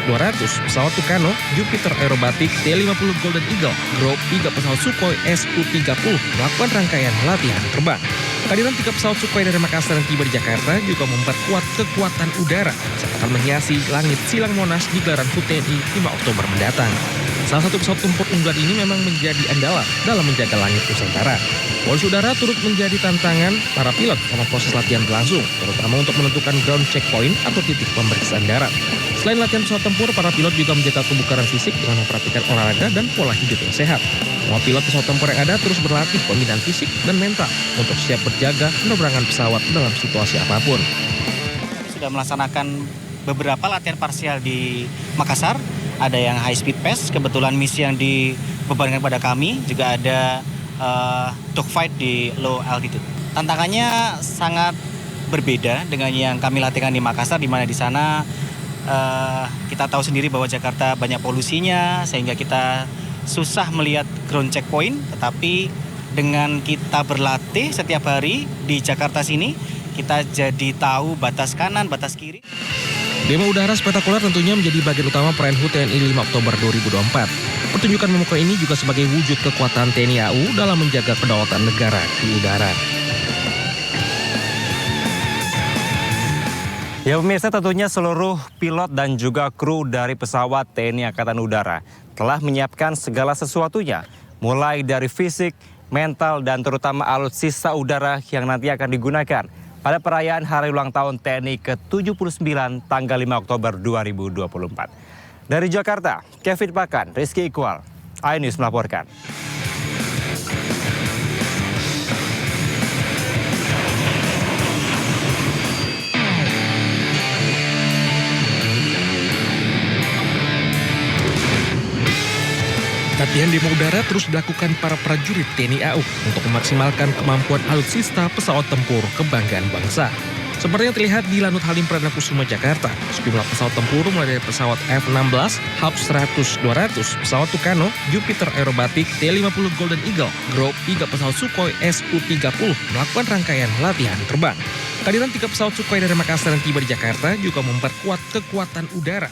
100-200, pesawat Tucano, Jupiter Aerobatic, T-50 Golden Eagle, Group 3 pesawat Sukhoi Su-30 melakukan rangkaian latihan terbang. Kehadiran 3 pesawat Sukhoi dari Makassar yang tiba di Jakarta juga memperkuat kekuatan udara saat akan menghiasi langit silang Monas di gelaran HUT TNI 5 Oktober mendatang. Salah satu pesawat tempur unggulan ini memang menjadi andalan dalam menjaga langit Nusantara. Polusi udara turut menjadi tantangan para pilot selama proses latihan berlangsung, terutama untuk menentukan ground checkpoint atau titik pemeriksaan darat. Selain latihan pesawat tempur, para pilot juga menjaga kebugaran fisik dengan memperhatikan olahraga dan pola hidup yang sehat. Semua pilot pesawat tempur yang ada terus berlatih pembinaan fisik dan mental untuk siap berjaga penerbangan pesawat dalam situasi apapun. Kami sudah melaksanakan beberapa latihan parsial di Makassar. Ada yang high speed pass, kebetulan misi yang dibebankan pada kami, juga ada dogfight di low altitude. Tantangannya sangat berbeda dengan yang kami latihkan di Makassar, di mana di sana kita tahu sendiri bahwa Jakarta banyak polusinya, sehingga kita susah melihat ground checkpoint. Tetapi dengan kita berlatih setiap hari di Jakarta sini, kita jadi tahu batas kanan, batas kiri. Demo udara spektakuler tentunya menjadi bagian utama perayaan HUT TNI 5 Oktober 2024. Pertunjukan memukau ini juga sebagai wujud kekuatan TNI AU dalam menjaga kedaulatan negara di udara. Ya pemirsa, tentunya seluruh pilot dan juga kru dari pesawat TNI Angkatan Udara telah menyiapkan segala sesuatunya, mulai dari fisik, mental, dan terutama alutsista udara yang nanti akan digunakan pada perayaan Hari Ulang Tahun TNI ke-79 tanggal 5 Oktober 2024. Dari Jakarta, Kevin Pakan, Rizky Iqbal, iNews melaporkan. Latihan demo udara terus dilakukan para prajurit TNI AU untuk memaksimalkan kemampuan alutsista pesawat tempur kebanggaan bangsa. Seperti yang terlihat di Lanut Halim Perdana Kusuma, Jakarta, sejumlah pesawat tempur mulai dari pesawat F-16, HAP 100-200, pesawat Tucano, Jupiter Aerobatic, T-50 Golden Eagle, Group 3 pesawat Sukhoi Su-30 melakukan rangkaian latihan terbang. Kehadiran 3 pesawat Sukhoi dari Makassar yang tiba di Jakarta juga memperkuat kekuatan udara